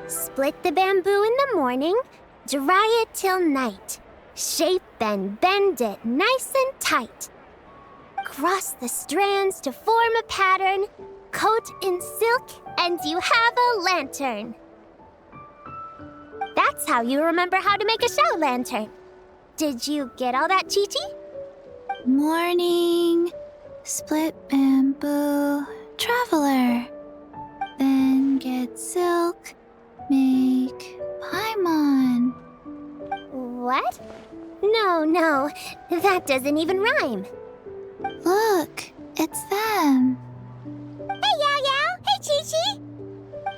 Split the bamboo in the morning, dry it till night. Shape and bend it nice and tight. Cross the strands to form a pattern, coat in silk, and you have a lantern. That's how you remember how to make a show lantern. Did you get all that, Chi-Chi? Morning, split bamboo, traveler. Then get silk, make paimon. What? No, that doesn't even rhyme. Look, it's them. Hey, Yao! Hey, Chi-Chi!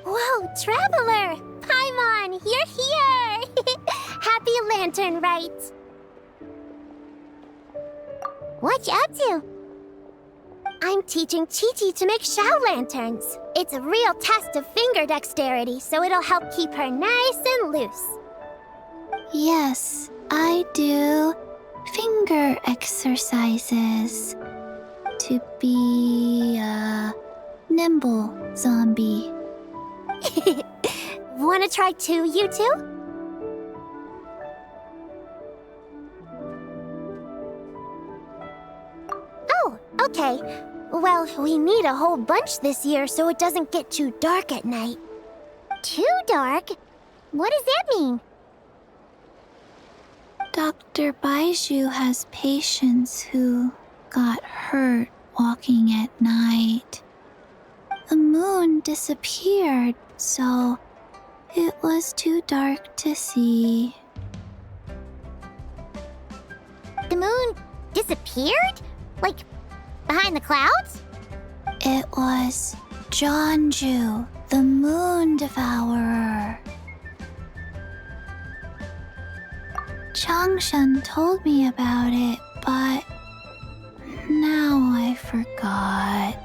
Whoa, Traveler! Paimon, you're here! Happy lantern rites! What you up to? I'm teaching Chi-Chi to make Shao lanterns. It's a real test of finger dexterity, so it'll help keep her nice and loose. Yes, I do finger exercises to be a nimble zombie. Wanna try too, you two? Oh, okay. Well, we need a whole bunch this year so it doesn't get too dark at night. Too dark? What does that mean? Dr. Baiju has patients who got hurt walking at night. The moon disappeared, so it was too dark to see. The moon disappeared? Like, behind the clouds? It was Jeonju, the moon devourer. Changshan told me about it, but now I forgot.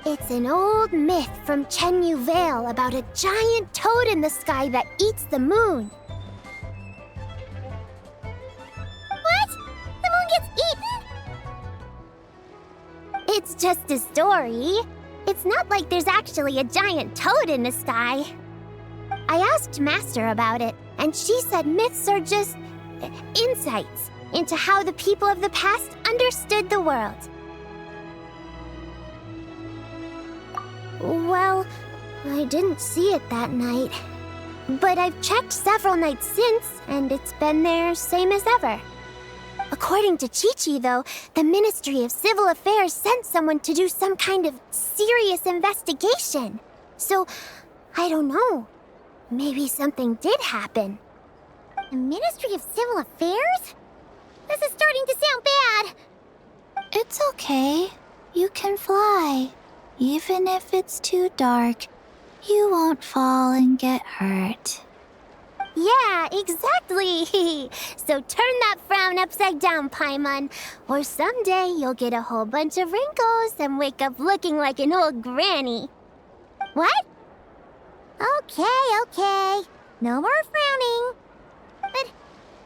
It's an old myth from Chenyu Vale about a giant toad in the sky that eats the moon. What? The moon gets eaten? It's just a story. It's not like there's actually a giant toad in the sky. I asked Master about it, and she said myths are just insights into how the people of the past understood the world. Well, I didn't see it that night. But I've checked several nights since, and it's been there same as ever. According to Chi-Chi, though, the Ministry of Civil Affairs sent someone to do some kind of serious investigation. So, I don't know. Maybe something did happen. The Ministry of Civil Affairs? This is starting to sound bad. It's okay. You can fly. Even if it's too dark, you won't fall and get hurt. Yeah, exactly. So turn that frown upside down, Paimon. Or someday you'll get a whole bunch of wrinkles and wake up looking like an old granny. What? Okay. No more frowning. But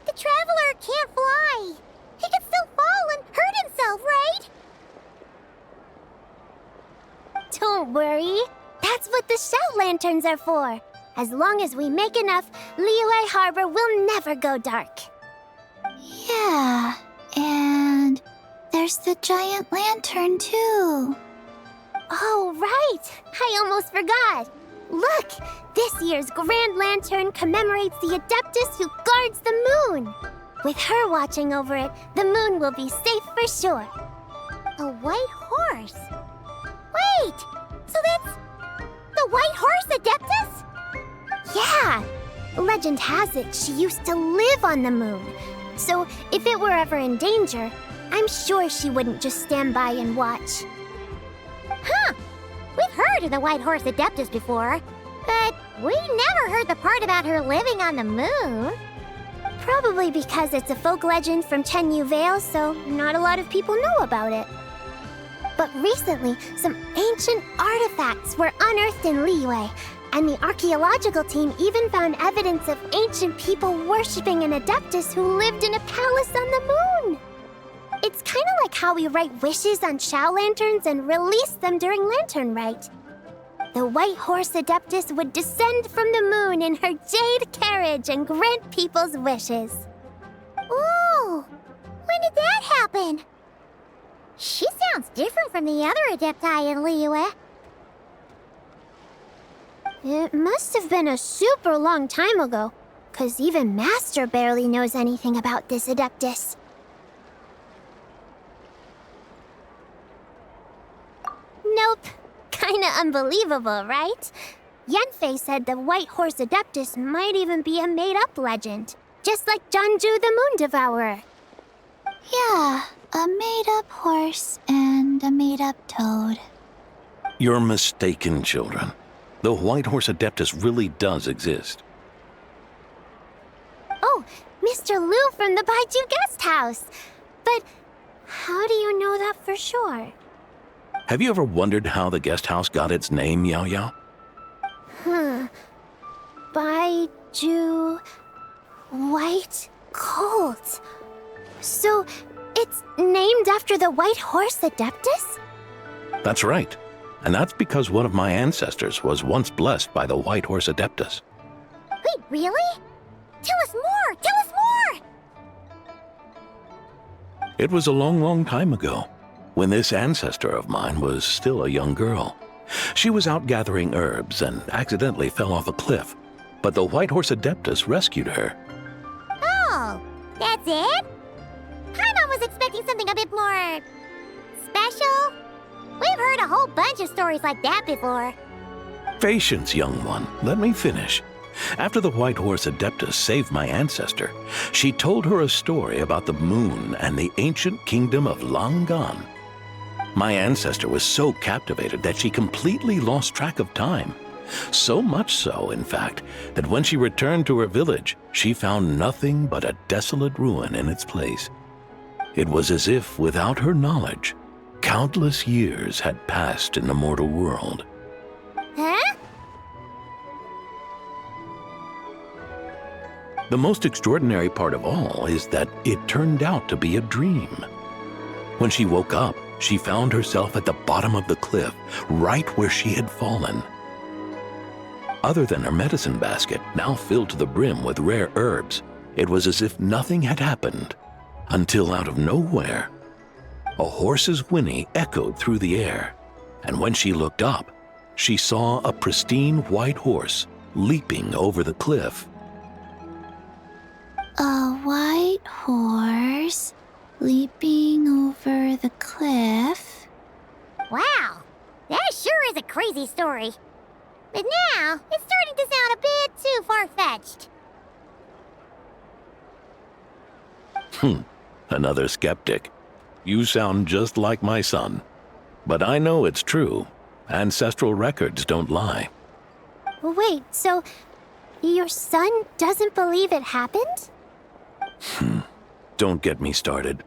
the Traveler can't fly. He could still fall and hurt himself, right? Don't worry. That's what the Shao lanterns are for. As long as we make enough, Liyue Harbor will never go dark. Yeah, and there's the giant lantern too. Oh, right! I almost forgot. Look! This year's Grand Lantern commemorates the Adeptus who guards the moon. With her watching over it, the moon will be safe for sure. A white horse? Wait! So that's the White Horse Adeptus? Yeah! Legend has it she used to live on the moon. So if it were ever in danger, I'm sure she wouldn't just stand by and watch. Huh! We've heard of the White Horse Adeptus before, but we never heard the part about her living on the moon. Probably because it's a folk legend from Chenyu Vale, so not a lot of people know about it. But recently, some ancient artifacts were unearthed in Liyue, And the archaeological team even found evidence of ancient people worshipping an adeptus who lived in a palace on the moon. It's kind of like how we write wishes on Shao lanterns and release them during lantern rite. The white horse adeptus would descend from the moon in her jade carriage and grant people's wishes. Ooh! When did that happen? She sounds different from the other adepti in Liyue. It must have been a super long time ago, 'cause even Master barely knows anything about this adeptus. Nope. Kinda unbelievable, right? Yanfei said the White Horse Adeptus might even be a made-up legend, just like Janju the Moon Devourer. Yeah, a made-up horse and a made-up toad. You're mistaken, children. The White Horse Adeptus really does exist. Oh, Mr. Liu from the Baiju Guest House. But how do you know that for sure? Have you ever wondered how the guest house got its name, Yao Yao? Baiju... White Colt. So, it's named after the White Horse Adeptus? That's right. And that's because one of my ancestors was once blessed by the White Horse Adeptus. Wait, really? Tell us more! Tell us more! It was a long, long time ago, when this ancestor of mine was still a young girl. She was out gathering herbs and accidentally fell off a cliff, but the White Horse Adeptus rescued her. Oh, that's it? Paimon was expecting something a bit more... special? We've heard a whole bunch of stories like that before. Patience, young one. Let me finish. After the White Horse Adeptus saved my ancestor, she told her a story about the moon and the ancient kingdom of Langan. My ancestor was so captivated that she completely lost track of time. So much so, in fact, that when she returned to her village, she found nothing but a desolate ruin in its place. It was as if, without her knowledge, countless years had passed in the mortal world. Huh? The most extraordinary part of all is that it turned out to be a dream. When she woke up, she found herself at the bottom of the cliff, right where she had fallen. Other than her medicine basket, now filled to the brim with rare herbs, it was as if nothing had happened, until out of nowhere, a horse's whinny echoed through the air, and when she looked up, she saw a pristine white horse leaping over the cliff. A white horse leaping over the cliff? Wow, that sure is a crazy story. But now, it's starting to sound a bit too far-fetched. Another skeptic. You sound just like my son. But I know it's true. Ancestral records don't lie. Wait, so your son doesn't believe it happened? Don't get me started.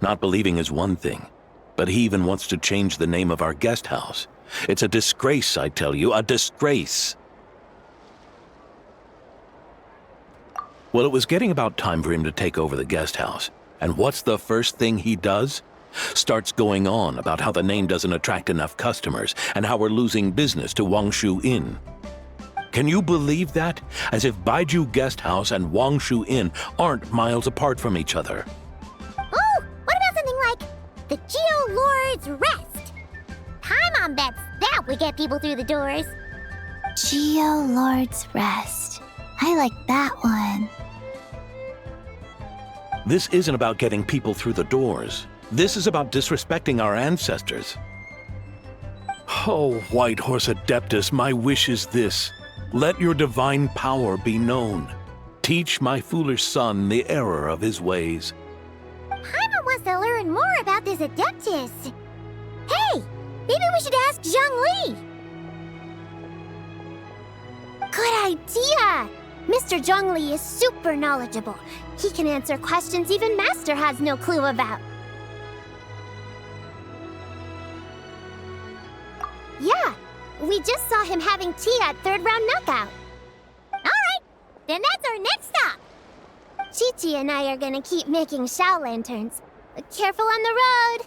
Not believing is one thing, but he even wants to change the name of our guest house. It's a disgrace, I tell you, a disgrace. Well, it was getting about time for him to take over the guest house. And what's the first thing he does? Starts going on about how the name doesn't attract enough customers and how we're losing business to Wangshu Inn. Can you believe that? As if Baiju Guest House and Wangshu Inn aren't miles apart from each other. Oh, what about something like the Geo Lord's Rest? Paimon bets that would get people through the doors. Geo Lord's Rest. I like that one. This isn't about getting people through the doors. This is about disrespecting our ancestors. Oh, White Horse Adeptus, my wish is this. Let your divine power be known. Teach my foolish son the error of his ways. Paimon wants to learn more about this Adeptus. Hey, maybe we should ask Zhongli. Good idea! Mr. Zhongli is super knowledgeable. He can answer questions even Master has no clue about. Yeah, We just saw him having tea at third round knockout. Alright, then that's our next stop. Chi-Chi and I are gonna keep making Shao lanterns. Careful on the road!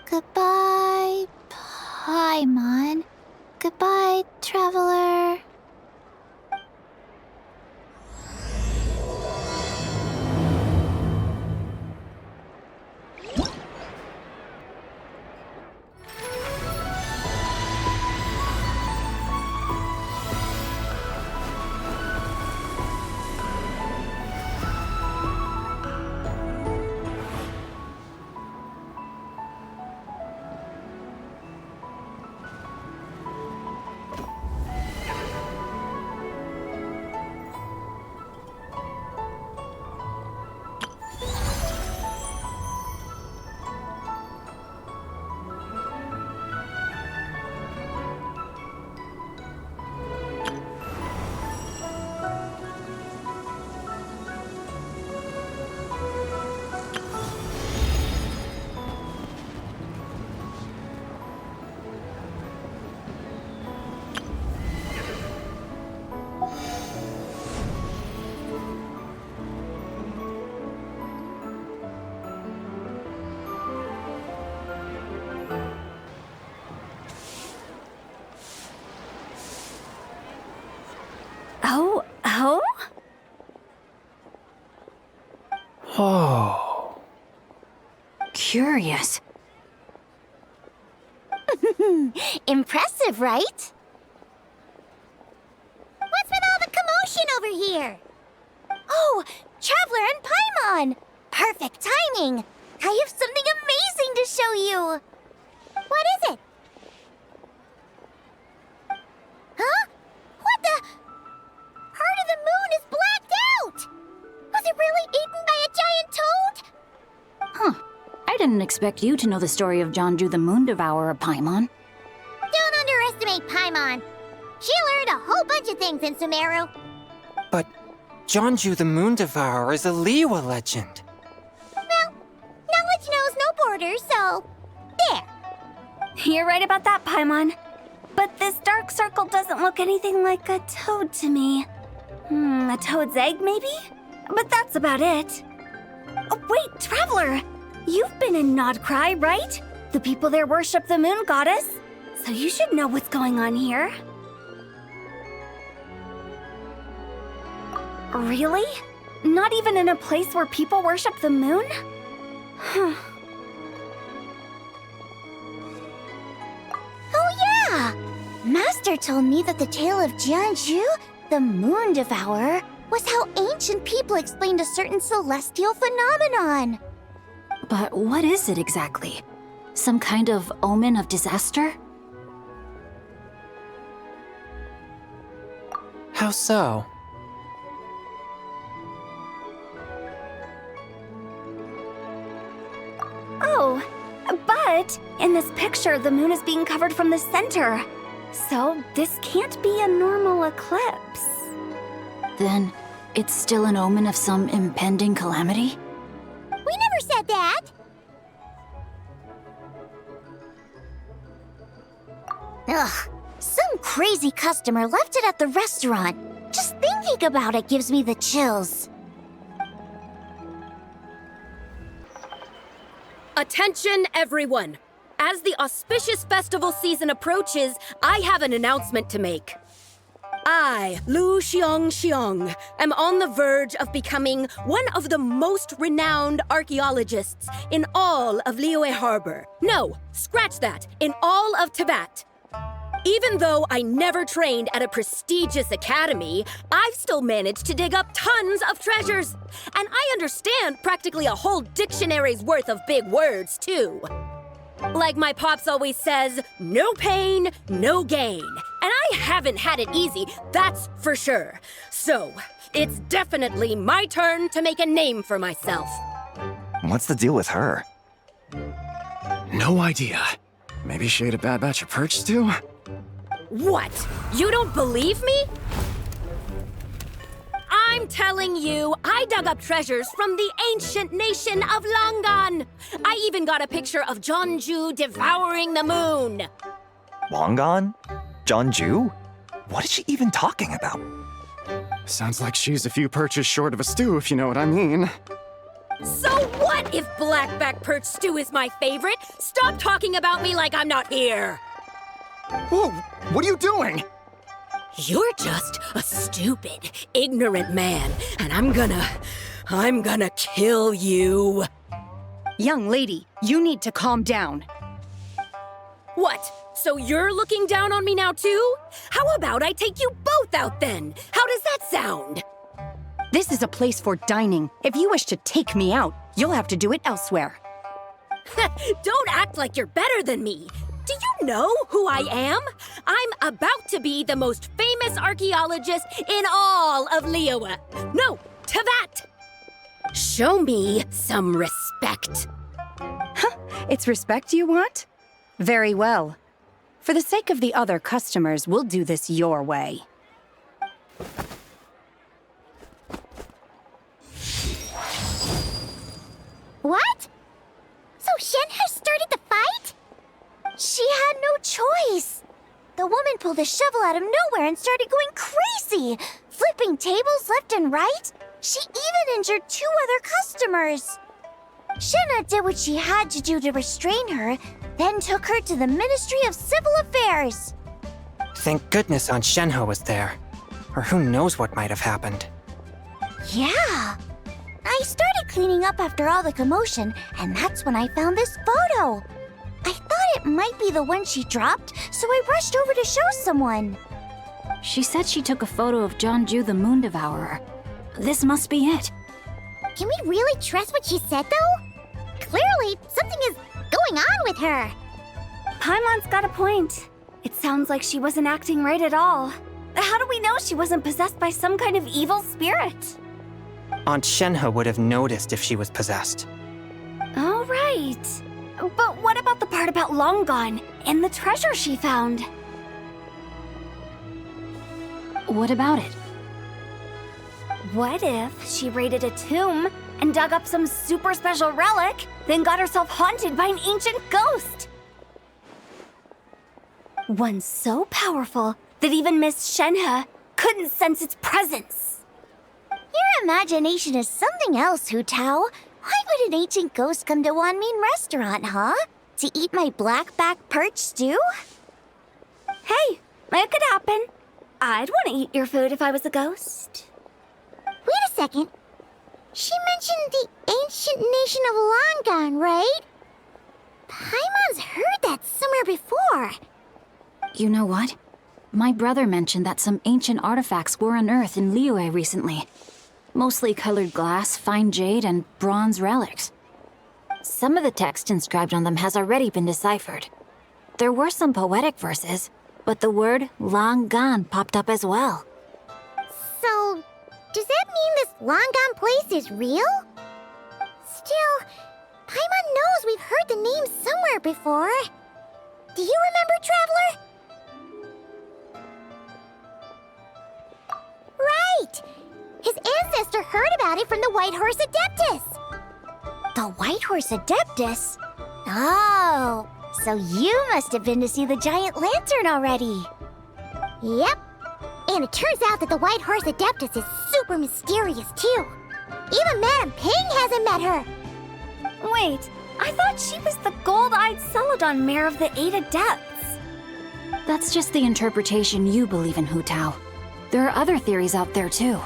Goodbye, Paimon. Goodbye, traveler. Oh. Curious. Impressive, right? What's with all the commotion over here? Oh, Traveler and Paimon! Perfect timing! I have something amazing to show you! What is it? Huh? What the? Part of the moon is blacked out! Was it really eaten by a giant toad? Huh. I didn't expect you to know the story of Jonju the Moon Devourer, Paimon. Don't underestimate Paimon. She learned a whole bunch of things in Sumeru. But Jonju the Moon Devourer is a Liyue legend. Well, knowledge knows no borders, so there. You're right about that, Paimon. But this dark circle doesn't look anything like a toad to me. A toad's egg, maybe? But that's about it. Oh, wait, Traveler! You've been in Nodcry, right? The people there worship the moon goddess. So you should know what's going on here. Really? Not even in a place where people worship the moon? Oh yeah! Master told me that the tale of Jianzhu, the Moon Devourer, was how ancient people explained a certain celestial phenomenon. But what is it exactly? Some kind of omen of disaster? How so? Oh, but in this picture, the moon is being covered from the center. So this can't be a normal eclipse. Then it's still an omen of some impending calamity? We never said that! Ugh, some crazy customer left it at the restaurant. Just thinking about it gives me the chills. Attention, everyone! As the auspicious festival season approaches, I have an announcement to make. I, Lu Xiong, am on the verge of becoming one of the most renowned archaeologists in all of Liyue Harbor. No, scratch that, in all of Tibet. Even though I never trained at a prestigious academy, I've still managed to dig up tons of treasures. And I understand practically a whole dictionary's worth of big words, too. Like my pops always says, no pain, no gain. And I haven't had it easy, that's for sure. So, it's definitely my turn to make a name for myself. What's the deal with her? No idea. Maybe she ate a bad batch of perch stew? What? You don't believe me? I'm telling you, I dug up treasures from the ancient nation of Langan. I even got a picture of Jonju devouring the moon. Long gone? Jeonju? What is she even talking about? Sounds like she's a few perches short of a stew, if you know what I mean. So what if blackback perch stew is my favorite? Stop talking about me like I'm not here. Whoa, what are you doing? You're just a stupid, ignorant man, and I'm gonna kill you. Young lady, you need to calm down. What? So you're looking down on me now too? How about I take you both out then? How does that sound? This is a place for dining. If you wish to take me out, you'll have to do it elsewhere. Don't act like you're better than me. Do you know who I am? I'm about to be the most famous archaeologist in all of Liyue. No, Tevat! Show me some respect. It's respect you want? Very well. For the sake of the other customers, we'll do this your way. What? So Shenhe started the fight? She had no choice. The woman pulled a shovel out of nowhere and started going crazy, flipping tables left and right. She even injured 2 other customers. Shenhe did what she had to do to restrain her, then took her to the Ministry of Civil Affairs. Thank goodness Aunt Shenhe was there. Or who knows what might have happened. Yeah. I started cleaning up after all the commotion, and that's when I found this photo. I thought it might be the one she dropped, so I rushed over to show someone. She said she took a photo of Jeonju the Moon Devourer. This must be it. Can we really trust what she said, though? Clearly, something is going on with her. Paimon's got a point. It sounds like she wasn't acting right at all. How do we know she wasn't possessed by some kind of evil spirit? Aunt Shenhe would have noticed if she was possessed. All right. But what about the part about Long Gone and the treasure she found? What about it? What if she raided a tomb and dug up some super special relic, then got herself haunted by an ancient ghost? One so powerful that even Miss Shenhe couldn't sense its presence. Your imagination is something else, Hu Tao. Why would an ancient ghost come to Wanmin restaurant, huh? To eat my blackback perch stew? Hey, it could happen. I'd want to eat your food if I was a ghost. Wait a second. She mentioned the ancient nation of Long Gone, right? Paimon's heard that somewhere before. You know what? My brother mentioned that some ancient artifacts were unearthed in Liyue recently. Mostly colored glass, fine jade, and bronze relics. Some of the text inscribed on them has already been deciphered. There were some poetic verses, but the word Long Gone popped up as well. So, does that mean this Long Gone place is real? Still, Paimon knows we've heard the name somewhere before. Do you remember, Traveler? Right! His ancestor heard about it from the White Horse Adeptus. The White Horse Adeptus? Oh, so you must have been to see the giant lantern already. Yep. And it turns out that the White Horse Adeptus is super mysterious, too. Even Madame Ping hasn't met her. Wait, I thought she was the gold-eyed Celadon mare of the 8 Adepts. That's just the interpretation you believe in, Hu Tao. There are other theories out there, too.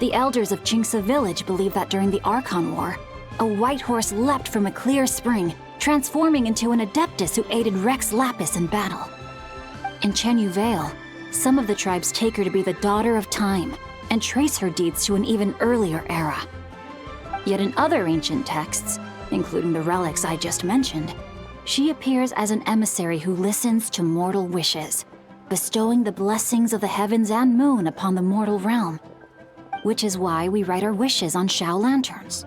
The elders of Qingce Village believe that during the Archon War, a white horse leapt from a clear spring, transforming into an Adeptus who aided Rex Lapis in battle. In Chenyu Vale, some of the tribes take her to be the daughter of time and trace her deeds to an even earlier era. Yet in other ancient texts, including the relics I just mentioned, she appears as an emissary who listens to mortal wishes, bestowing the blessings of the heavens and moon upon the mortal realm. Which is why we write our wishes on Shao lanterns.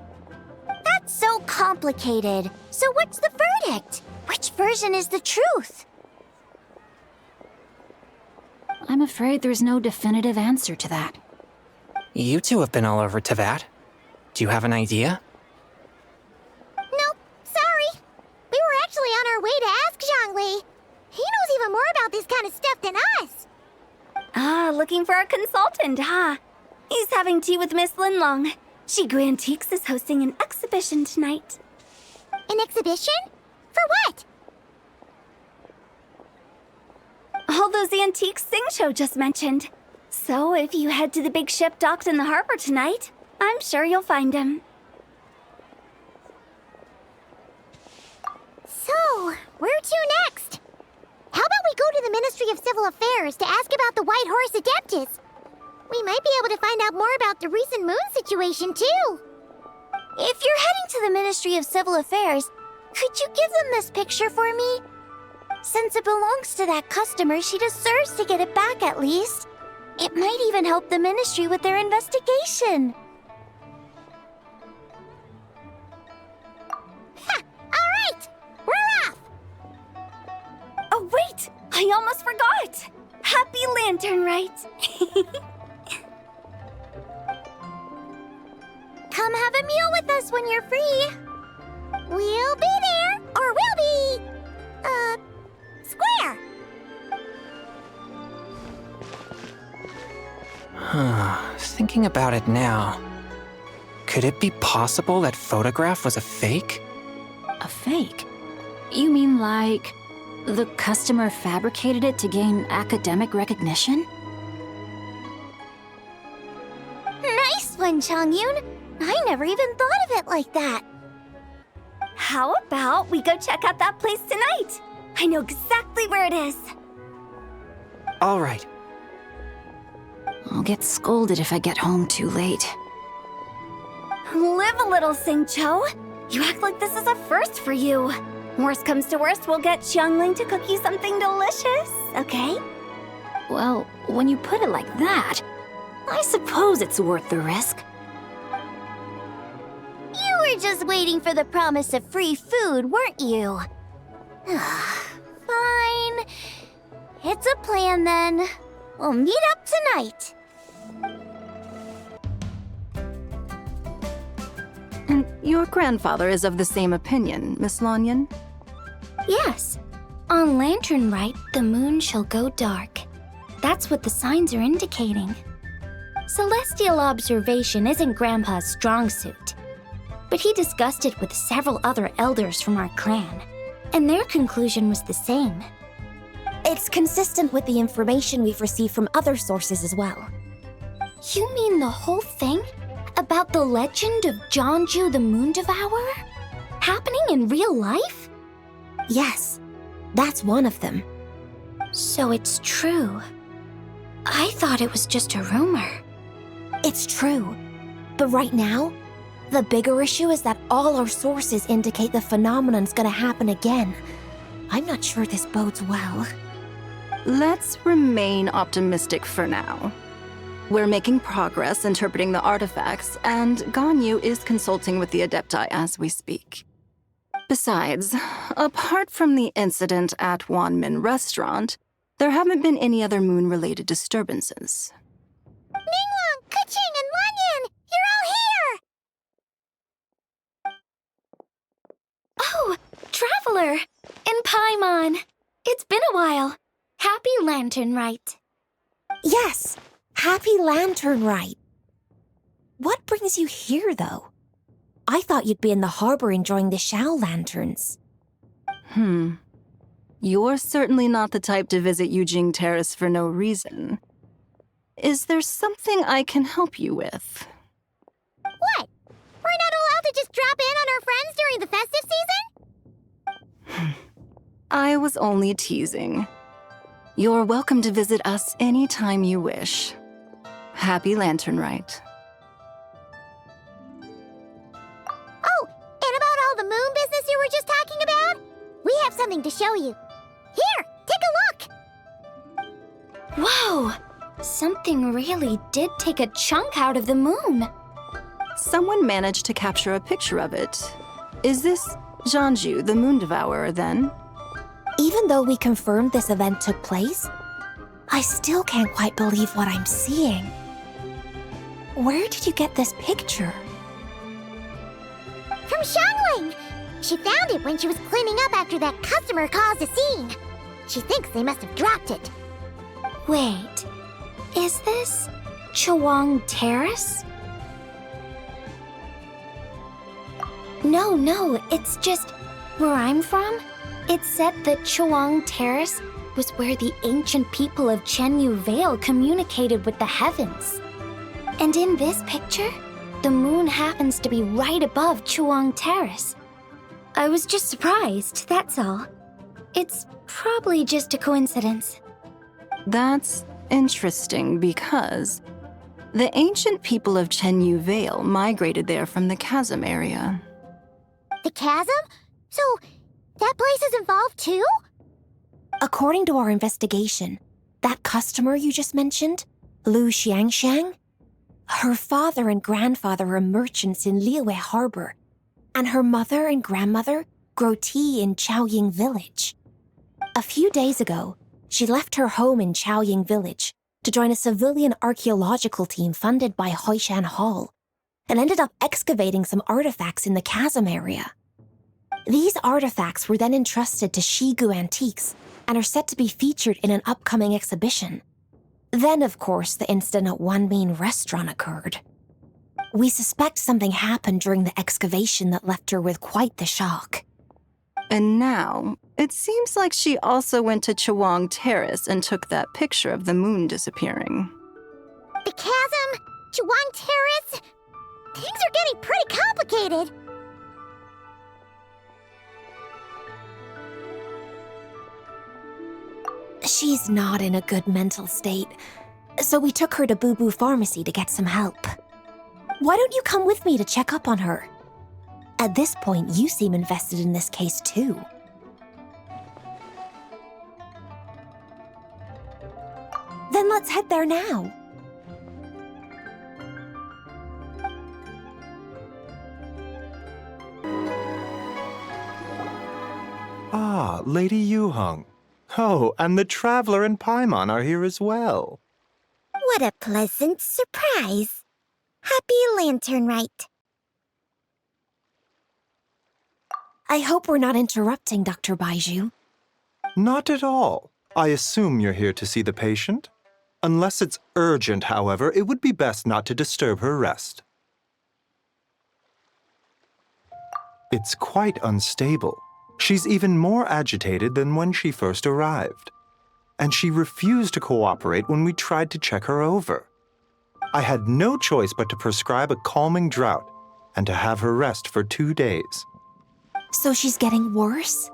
That's so complicated. So what's the verdict? Which version is the truth? I'm afraid there's no definitive answer to that. You two have been all over Tevat. Do you have an idea? Nope, sorry. We were actually on our way to ask Zhongli. He knows know more about this kind of stuff than us. Ah, looking for a consultant, huh? He's having tea with Miss Linlong. Shigu Antiques is hosting an exhibition tonight. An exhibition? For what? All those antiques Sing Show just mentioned. So if you head to the big ship docked in the harbor tonight, I'm sure you'll find him. So, where to next? How about we go to the Ministry of Civil Affairs to ask about the White Horse Adeptus? We might be able to find out more about the recent moon situation, too. If you're heading to the Ministry of Civil Affairs, could you give them this picture for me? Since it belongs to that customer, she deserves to get it back at least. It might even help the ministry with their investigation. Ha! All right! We're off! Oh, wait! I almost forgot! Happy Lantern Rite! Come have a meal with us when you're free. We'll be there, or we'll be... square. Thinking about it now, could it be possible that photograph was a fake? A fake? You mean like the customer fabricated it to gain academic recognition? Nice one, Changyun! I never even thought of it like that. How about we go check out that place tonight? I know exactly where it is. All right. I'll get scolded if I get home too late. Live a little, Sing-Cho. You act like this is a first for you. Worst comes to worst, we'll get Xiangling to cook you something delicious, okay? Well, when you put it like that, I suppose it's worth the risk. You were just waiting for the promise of free food, weren't you? Fine. It's a plan then. We'll meet up tonight. And your grandfather is of the same opinion, Miss Lanyan? Yes. On Lantern Rite, the moon shall go dark. That's what the signs are indicating. Celestial observation isn't Grandpa's strong suit, but he discussed it with several other elders from our clan, and their conclusion was the same. It's consistent with the information we've received from other sources as well. You mean the whole thing? About the legend of Jeonju the Moon Devourer? Happening in real life? Yes, that's one of them. So it's true. I thought it was just a rumor. It's true. But right now, the bigger issue is that all our sources indicate the phenomenon's gonna happen again. I'm not sure this bodes well. Let's remain optimistic for now. We're making progress interpreting the artifacts, and Ganyu is consulting with the Adepti as we speak. Besides, apart from the incident at Wanmin Restaurant, there haven't been any other moon-related disturbances. Minglong, Kuching, and Lanyan! You're all here! Oh, Traveler! And Paimon! It's been a while. Happy Lantern Rite. Yes, Happy Lantern Rite. What brings you here, though? I thought you'd be in the harbor enjoying the Shao Lanterns. You're certainly not the type to visit Yujing Terrace for no reason. Is there something I can help you with? What? We're not allowed to just drop in on our friends during the festive season? I was only teasing. You're welcome to visit us anytime you wish. Happy Lantern Rite. Oh, and about all the moon business you were just talking about? We have something to show you. Here, take a look! Whoa! Something really did take a chunk out of the moon. Someone managed to capture a picture of it. Is this Jeonju, the Moon Devourer, then? Even though we confirmed this event took place, I still can't quite believe what I'm seeing. Where did you get this picture? From Xiangling! She found it when she was cleaning up after that customer caused a scene. She thinks they must have dropped it. Wait, is this Chawang Terrace? No, it's just where I'm from. It said that Chawang Terrace was where the ancient people of Chenyu Vale communicated with the heavens. And in this picture, the moon happens to be right above Chawang Terrace. I was just surprised, that's all. It's probably just a coincidence. That's interesting because the ancient people of Chenyu Vale migrated there from the chasm area. The chasm? So, that place is involved too? According to our investigation, that customer you just mentioned, Lu Xiangxiang, her father and grandfather are merchants in Liyue Harbor, and her mother and grandmother grow tea in Chaoying Village. A few days ago, she left her home in Chaoying Village to join a civilian archaeological team funded by Hoishan Hall, and ended up excavating some artifacts in the chasm area. These artifacts were then entrusted to Shigu Antiques and are set to be featured in an upcoming exhibition. Then, of course, the incident at Wanmin Restaurant occurred. We suspect something happened during the excavation that left her with quite the shock. And now, it seems like she also went to Chawang Terrace and took that picture of the moon disappearing. The chasm? Chawang Terrace? Things are getting pretty complicated. She's not in a good mental state, so we took her to Boo Boo Pharmacy to get some help. Why don't you come with me to check up on her? At this point, you seem invested in this case too. Then let's head there now. Ah, Lady Yu-hung. Oh, and the Traveler and Paimon are here as well. What a pleasant surprise. Happy Lantern Rite. I hope we're not interrupting, Dr. Baiju. Not at all. I assume you're here to see the patient. Unless it's urgent, however, it would be best not to disturb her rest. It's quite unstable. She's even more agitated than when she first arrived. And she refused to cooperate when we tried to check her over. I had no choice but to prescribe a calming draught and to have her rest for 2 days. So she's getting worse?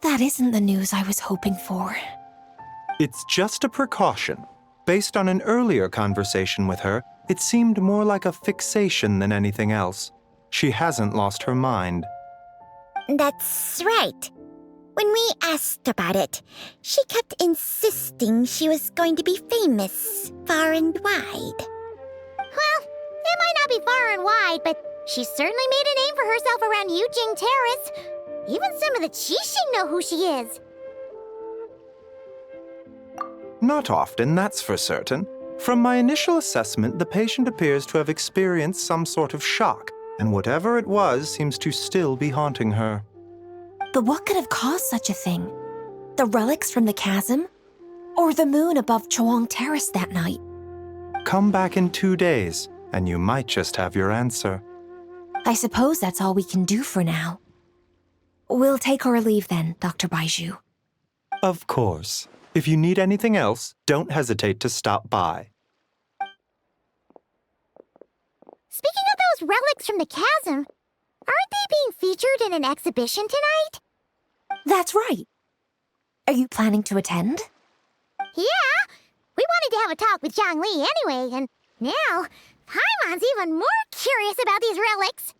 That isn't the news I was hoping for. It's just a precaution. Based on an earlier conversation with her, it seemed more like a fixation than anything else. She hasn't lost her mind. That's right. When we asked about it, she kept insisting she was going to be famous far and wide. Well, it might not be far and wide, but she certainly made a name for herself around Yujing Terrace. Even some of the Qixing know who she is. Not often, that's for certain. From my initial assessment, the patient appears to have experienced some sort of shock, and whatever it was seems to still be haunting her. But what could have caused such a thing? The relics from the chasm? Or the moon above Chawang Terrace that night? Come back in 2 days, and you might just have your answer. I suppose that's all we can do for now. We'll take our leave then, Dr. Baiju. Of course. If you need anything else, don't hesitate to stop by. Speaking of those relics from the chasm, aren't they being featured in an exhibition tonight? That's right. Are you planning to attend? Yeah! We wanted to have a talk with Zhang Li anyway, and now Paimon's even more curious about these relics.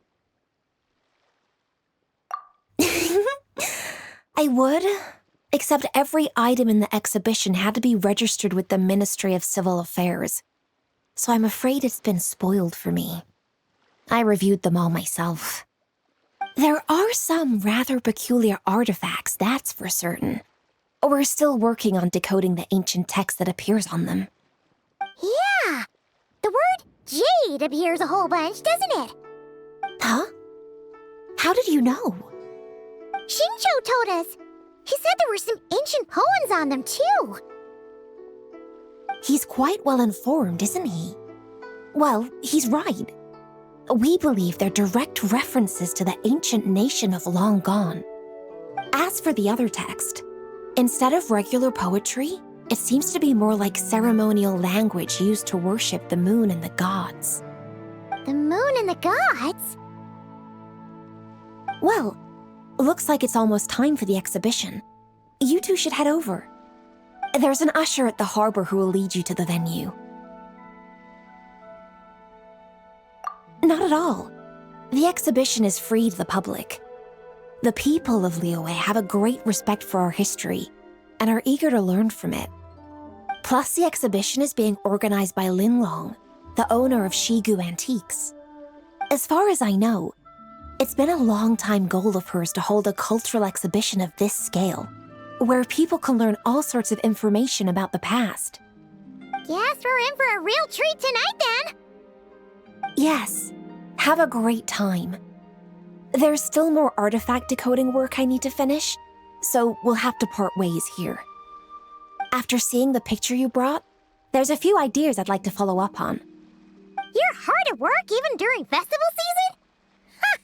I would, except every item in the exhibition had to be registered with the Ministry of Civil Affairs. So I'm afraid it's been spoiled for me. I reviewed them all myself. There are some rather peculiar artifacts, that's for certain. We're still working on decoding the ancient text that appears on them. Yeah! The word jade appears a whole bunch, doesn't it? Huh? How did you know? Xingqiu told us. He said there were some ancient poems on them, too. He's quite well informed, isn't he? Well, he's right. We believe they're direct references to the ancient nation of long gone. As for the other text, instead of regular poetry, it seems to be more like ceremonial language used to worship the moon and the gods. The moon and the gods? Well, looks like it's almost time for the exhibition. You two should head over. There's an usher at the harbor who will lead you to the venue. Not at all. The exhibition is free to the public. The people of Liyue have a great respect for our history and are eager to learn from it. Plus, the exhibition is being organized by Linlong, the owner of Shigu Antiques. As far as I know, it's been a long-time goal of hers to hold a cultural exhibition of this scale, where people can learn all sorts of information about the past. Guess we're in for a real treat tonight, then. Yes, have a great time. There's still more artifact decoding work I need to finish, so we'll have to part ways here. After seeing the picture you brought, there's a few ideas I'd like to follow up on. You're hard at work even during festival season? Ha!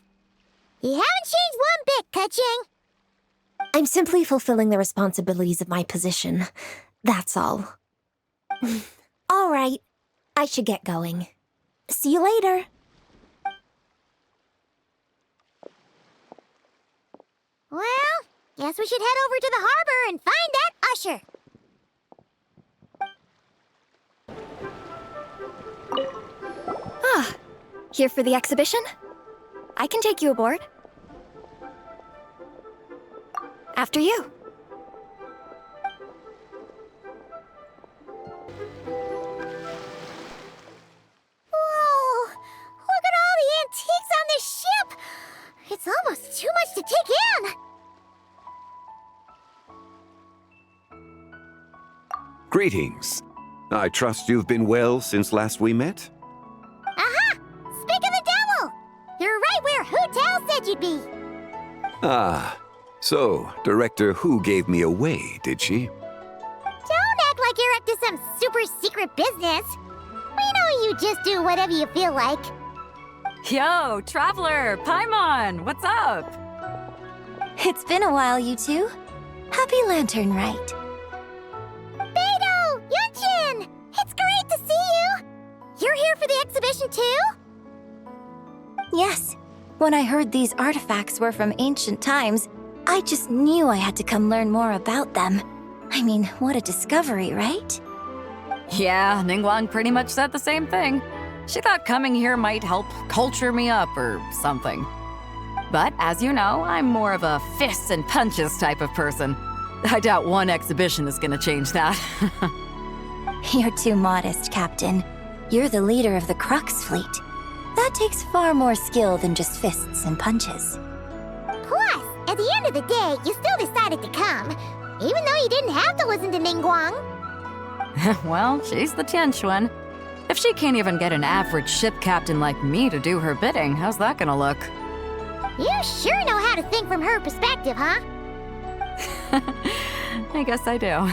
You haven't changed one bit, Ka-Ching. I'm simply fulfilling the responsibilities of my position. That's all. All right, I should get going. See you later. Well, guess we should head over to the harbor and find that usher. Ah, here for the exhibition? I can take you aboard. After you. Whoa! Look at all the antiques on this ship! It's almost too much to take in! Greetings. I trust you've been well since last we met? Aha! Speak of the devil! You're right where Hu Tao said you'd be! Ah, so Director Hu gave me away, did she? Don't act like you're up to some super secret business. We know you just do whatever you feel like. Yo, Traveler, Paimon, what's up? It's been a while, you two. Happy Lantern Rite. Beidou! Yunchin! It's great to see you! You're here for the exhibition too? Yes. When I heard these artifacts were from ancient times, I just knew I had to come learn more about them. I mean, what a discovery, right? Yeah, Ningguang pretty much said the same thing. She thought coming here might help culture me up or something. But as you know, I'm more of a fists and punches type of person. I doubt one exhibition is gonna change that. You're too modest, Captain. You're the leader of the Crux fleet. That takes far more skill than just fists and punches. Plus, at the end of the day, you still decided to come, even though you didn't have to listen to Ningguang. Well, she's the Tianquan. If she can't even get an average ship captain like me to do her bidding, how's that gonna look? You sure know how to think from her perspective, huh? I guess I do.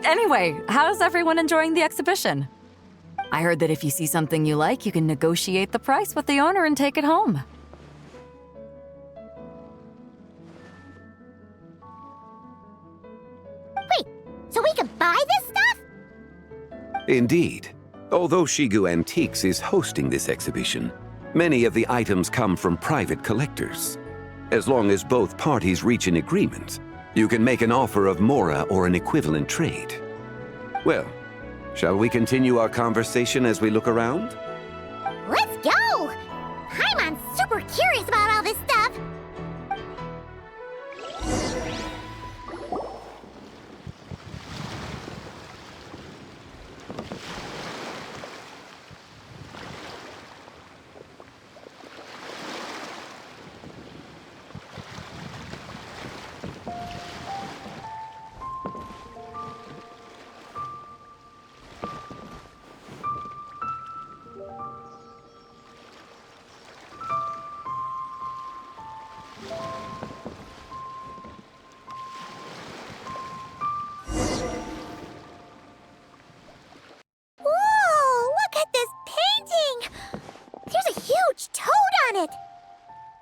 Anyway, how's everyone enjoying the exhibition? I heard that if you see something you like, you can negotiate the price with the owner and take it home. Wait, so we can buy this stuff? Indeed. Although Shigu Antiques is hosting this exhibition, many of the items come from private collectors. As long as both parties reach an agreement, you can make an offer of mora or an equivalent trade. Well, shall we continue our conversation as we look around? Let's go! Paimon's super curious about all this stuff. on it.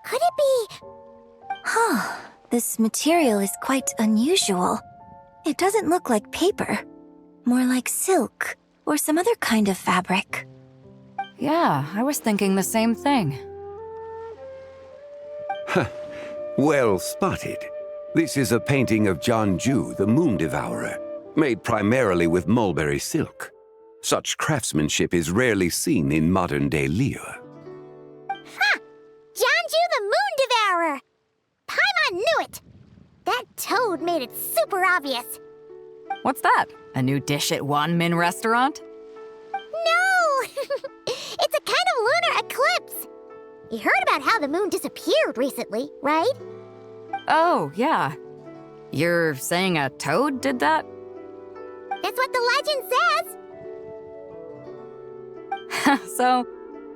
Could it be... Huh. This material is quite unusual. It doesn't look like paper. More like silk, or some other kind of fabric. Yeah, I was thinking the same thing. Well spotted. This is a painting of Janju, the Moon Devourer, made primarily with mulberry silk. Such craftsmanship is rarely seen in modern-day Liyue. Ha! Janju the Moon Devourer! Paimon knew it! That toad made it super obvious. What's that? A new dish at Wanmin restaurant? No! It's a kind of lunar eclipse. You heard about how the moon disappeared recently, right? Oh, yeah. You're saying a toad did that? That's what the legend says. So,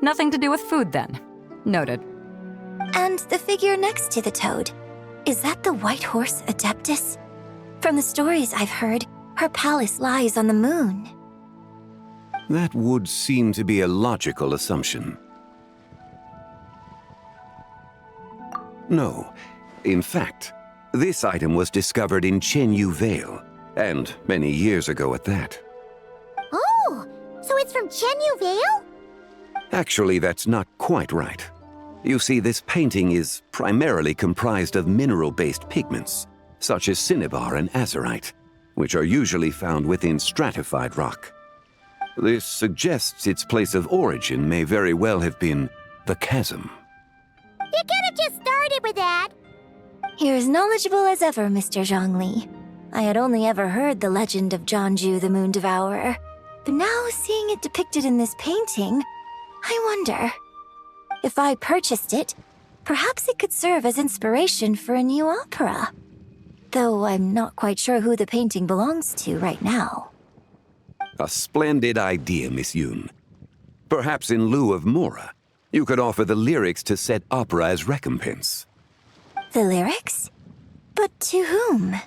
nothing to do with food then. Noted. And the figure next to the toad, is that the white horse Adeptus? From the stories I've heard, her palace lies on the moon. That would seem to be a logical assumption. No. In fact, this item was discovered in Chenyu Vale, and many years ago at that. Oh, so it's from Chenyu Vale? Actually, that's not quite right. You see, this painting is primarily comprised of mineral-based pigments, such as cinnabar and azurite, which are usually found within stratified rock. This suggests its place of origin may very well have been the chasm. You could have just started with that. You're as knowledgeable as ever, Mr. Zhongli. I had only ever heard the legend of Janju the Moon Devourer, but now seeing it depicted in this painting, I wonder. If I purchased it, perhaps it could serve as inspiration for a new opera. Though I'm not quite sure who the painting belongs to right now. A splendid idea, Miss Yoon. Perhaps in lieu of Mora, you could offer the lyrics to said opera as recompense. The lyrics? But to whom?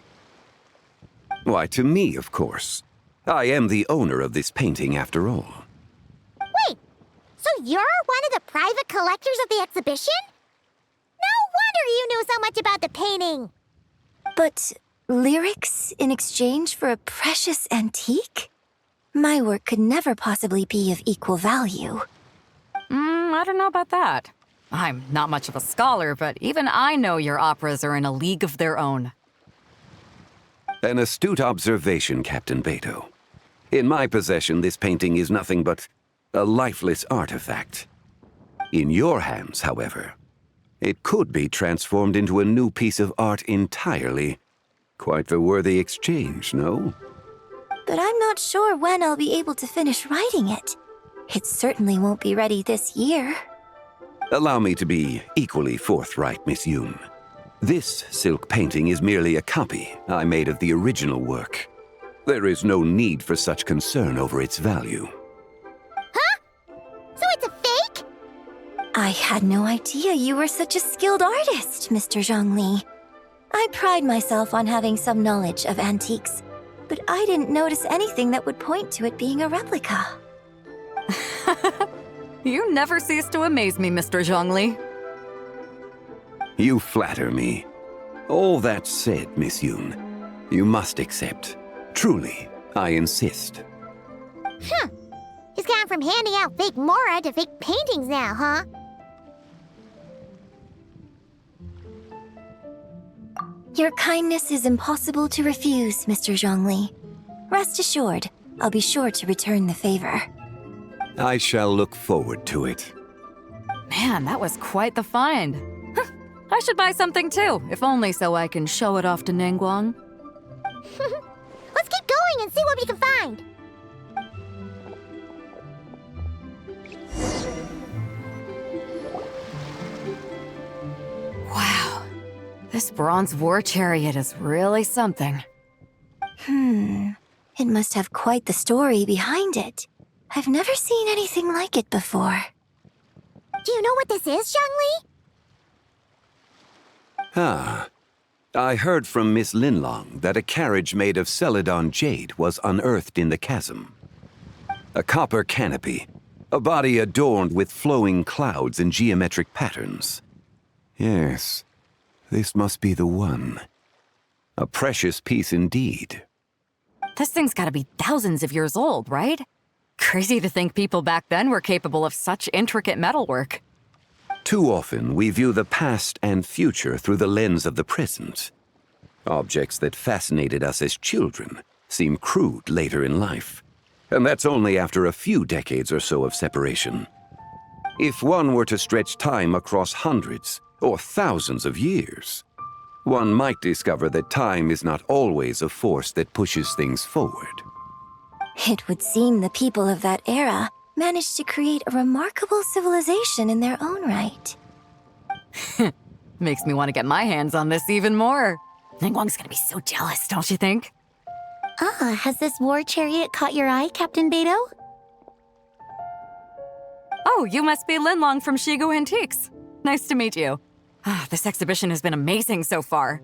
Why, to me, of course. I am the owner of this painting, after all. Wait, so you're one of the private collectors of the exhibition? No wonder you knew so much about the painting. But lyrics in exchange for a precious antique? My work could never possibly be of equal value. I don't know about that. I'm not much of a scholar, but even I know your operas are in a league of their own. An astute observation, Captain Beto. In my possession, this painting is nothing but a lifeless artifact. In your hands, however, it could be transformed into a new piece of art entirely. Quite the worthy exchange, no? But I'm not sure when I'll be able to finish writing it. It certainly won't be ready this year. Allow me to be equally forthright, Miss Yoon. This silk painting is merely a copy I made of the original work. There is no need for such concern over its value. Huh? So it's a fake? I had no idea you were such a skilled artist, Mr. Zhongli. I pride myself on having some knowledge of antiques, but I didn't notice anything that would point to it being a replica. You never cease to amaze me, Mr. Zhongli. You flatter me. All that said, Miss Yoon, you must accept. Truly, I insist. Huh. He's gone from handing out fake Mora to fake paintings now, huh? Your kindness is impossible to refuse, Mr. Zhongli. Rest assured, I'll be sure to return the favor. I shall look forward to it. Man, that was quite the find. I should buy something too, if only so I can show it off to Ningguang. Let's keep going and see what we can find. Wow, this bronze war chariot is really something. It must have quite the story behind it. I've never seen anything like it before. Do you know what this is, Zhongli? Ah. I heard from Miss Linlong that a carriage made of Celadon jade was unearthed in the chasm. A copper canopy, A body adorned with flowing clouds and geometric patterns. Yes, this must be the one. A precious piece indeed. This thing's gotta be thousands of years old, right? Crazy to think people back then were capable of such intricate metalwork. Too often, we view the past and future through the lens of the present. Objects that fascinated us as children seem crude later in life. And that's only after a few decades or so of separation. If one were to stretch time across hundreds or thousands of years, one might discover that time is not always a force that pushes things forward. It would seem the people of that era managed to create a remarkable civilization in their own right. Makes me want to get my hands on this even more. Ningguang's gonna be so jealous, don't you think? Ah, has this war chariot caught your eye, Captain Beidou? Oh, you must be Linlong from Shigu Antiques. Nice to meet you. This exhibition has been amazing so far.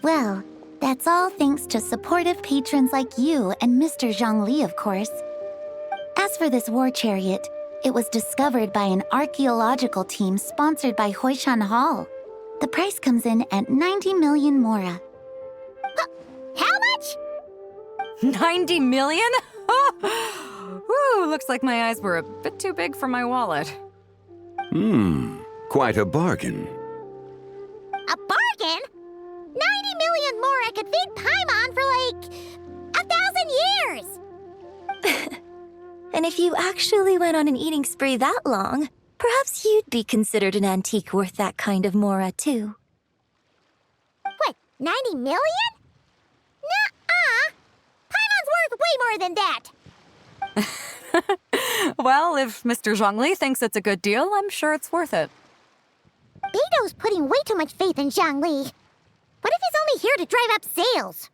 Well, that's all thanks to supportive patrons like you and Mr. Zhongli, of course. As for this war chariot, it was discovered by an archaeological team sponsored by Huishan Hall. The price comes in at 90 million mora. How much? 90 million? Woo, looks like my eyes were a bit too big for my wallet. Quite a bargain. A bargain? 90 million more I could feed Paimon for like 1,000 years! And if you actually went on an eating spree that long, perhaps you'd be considered an antique worth that kind of mora, too. What, 90 million? Nuh-uh! Paimon's worth way more than that! Well, if Mr. Zhongli thinks it's a good deal, I'm sure it's worth it. Beidou's putting way too much faith in Zhongli. What if he's only here to drive up sales?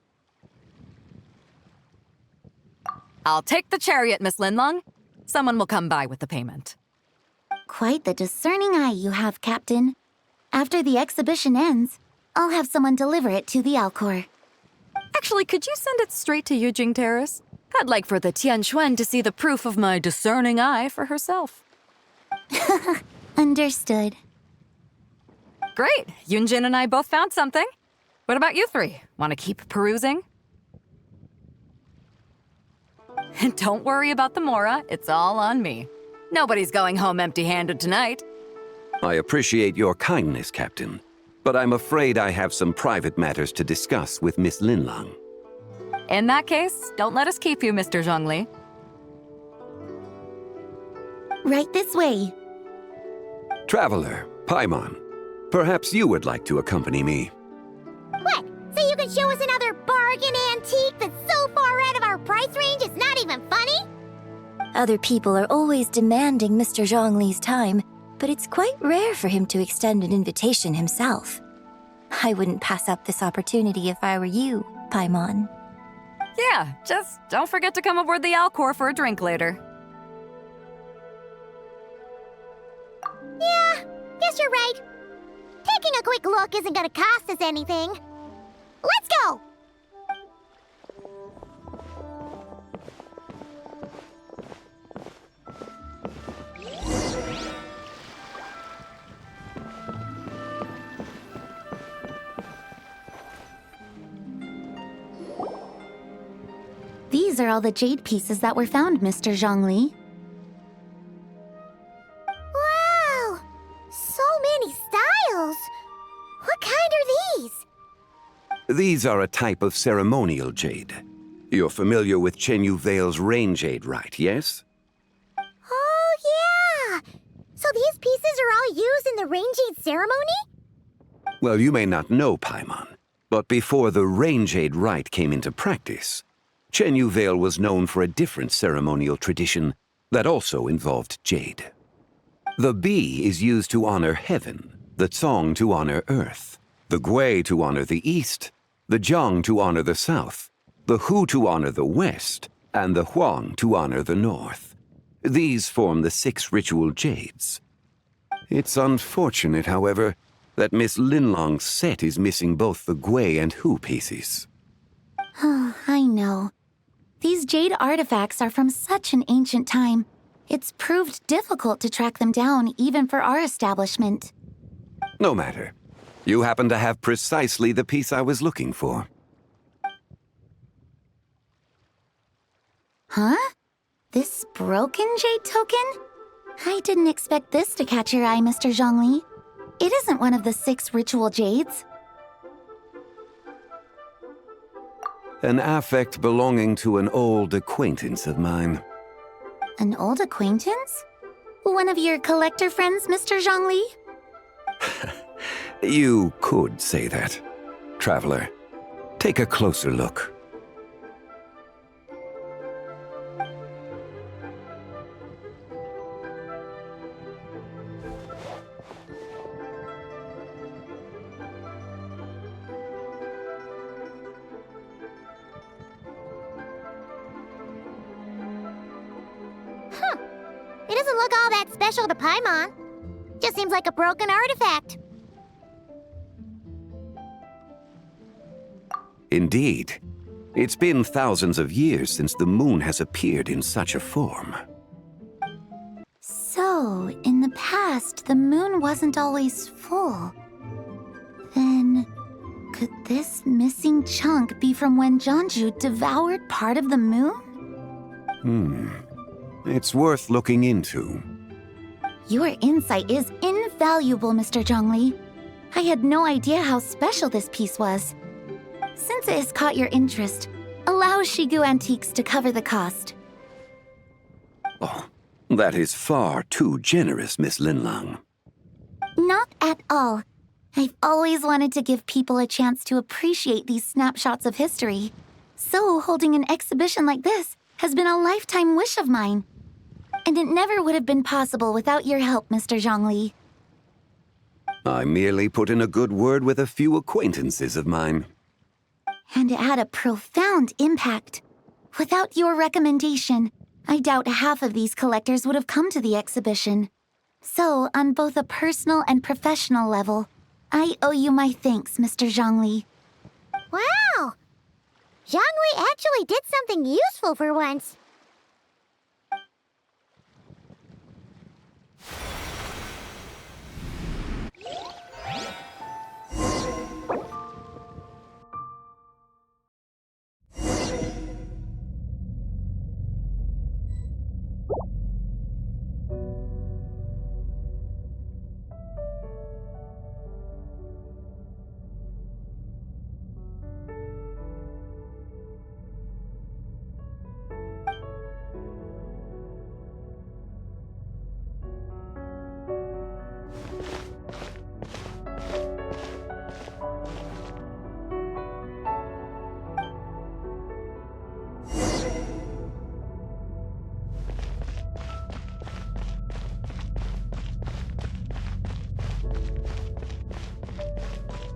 I'll take the chariot, Miss Linlong. Someone will come by with the payment. Quite the discerning eye you have, Captain. After the exhibition ends, I'll have someone deliver it to the Alcor. Actually, could you send it straight to Yujing Terrace? I'd like for the Tianquan to see the proof of my discerning eye for herself. Understood. Great. Yunjin and I both found something. What about you three? Want to keep perusing? And don't worry about the mora. It's all on me. Nobody's going home empty-handed tonight. I appreciate your kindness, Captain, but I'm afraid I have some private matters to discuss with Miss Linlong. In that case, don't let us keep you, Mr. Zhongli. Right this way. Traveler, Paimon, perhaps you would like to accompany me. What? So you can show us another bargain antique that's so far out of our price range it's not even funny? Other people are always demanding Mr. Zhongli's time, but it's quite rare for him to extend an invitation himself. I wouldn't pass up this opportunity if I were you, Paimon. Yeah, just don't forget to come aboard the Alcor for a drink later. Yeah, guess you're right. Taking a quick look isn't gonna cost us anything. Let's go! These are all the jade pieces that were found, Mr. Zhongli. Wow! So many styles! What kind are these? These are a type of ceremonial jade. You're familiar with Chen Yu Vale's rain jade, right, yes? Oh, yeah! So these pieces are all used in the rain jade ceremony? Well, you may not know, Paimon, but before the rain jade rite came into practice, Chen Yu Vale was known for a different ceremonial tradition that also involved jade. The Bi is used to honor heaven, the Cong to honor earth, the Gui to honor the east, the Jiang to honor the south, the Hu to honor the west, and the Huang to honor the north. These form the 6 ritual jades. It's unfortunate, however, that Miss Linlong's set is missing both the Gui and Hu pieces. Oh, I know. These jade artifacts are from such an ancient time. It's proved difficult to track them down, even for our establishment. No matter. You happen to have precisely the piece I was looking for. Huh? This broken jade token? I didn't expect this to catch your eye, Mr. Zhongli. It isn't one of the 6 ritual jades. An affect belonging to an old acquaintance of mine. An old acquaintance? One of your collector friends, Mr. Zhongli? You could say that. Traveler, take a closer look. It doesn't look all that special to Paimon. Just seems like a broken artifact. Indeed. It's been thousands of years since the moon has appeared in such a form. So, in the past, the moon wasn't always full. Then, could this missing chunk be from when Jeonju devoured part of the moon? It's worth looking into. Your insight is invaluable, Mr. Zhongli. I had no idea how special this piece was. Since it has caught your interest, allow Shigu Antiques to cover the cost. Oh, that is far too generous, Miss Linlang. Not at all. I've always wanted to give people a chance to appreciate these snapshots of history. So holding an exhibition like this has been a lifetime wish of mine. And it never would have been possible without your help, Mr. Zhongli. I merely put in a good word with a few acquaintances of mine. And it had a profound impact. Without your recommendation, I doubt half of these collectors would have come to the exhibition. So, on both a personal and professional level, I owe you my thanks, Mr. Zhongli. Wow! Zhongli actually did something useful for once.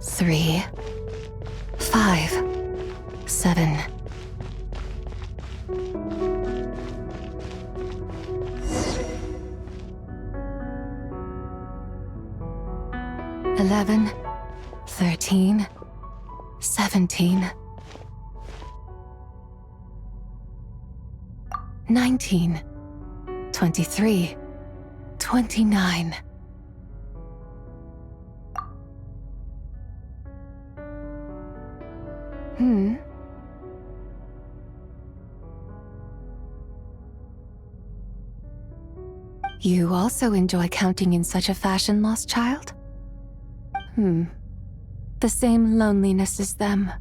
Three, 5, 7. Eleven, 13, 17, 19, 23, 29. You also enjoy counting in such a fashion, lost child? The same loneliness as them.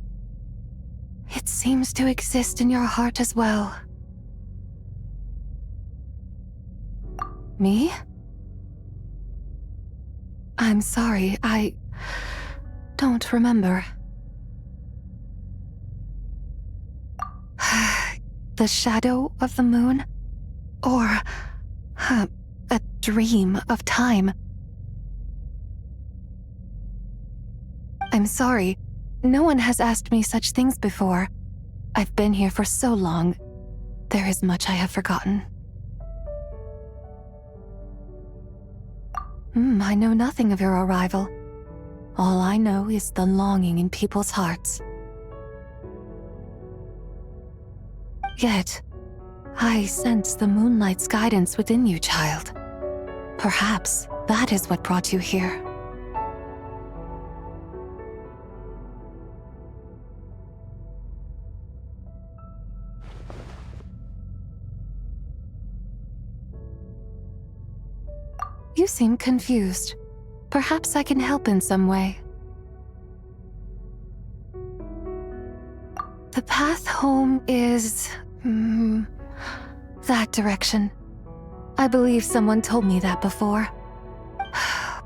It seems to exist in your heart as well. Me? I'm sorry, I don't remember. The shadow of the moon? Or a dream of time? I'm sorry. No one has asked me such things before. I've been here for so long. There is much I have forgotten. I know nothing of your arrival. All I know is the longing in people's hearts. Yet, I sense the moonlight's guidance within you, child. Perhaps that is what brought you here. You seem confused. Perhaps I can help in some way. The path home is... that direction. I believe someone told me that before.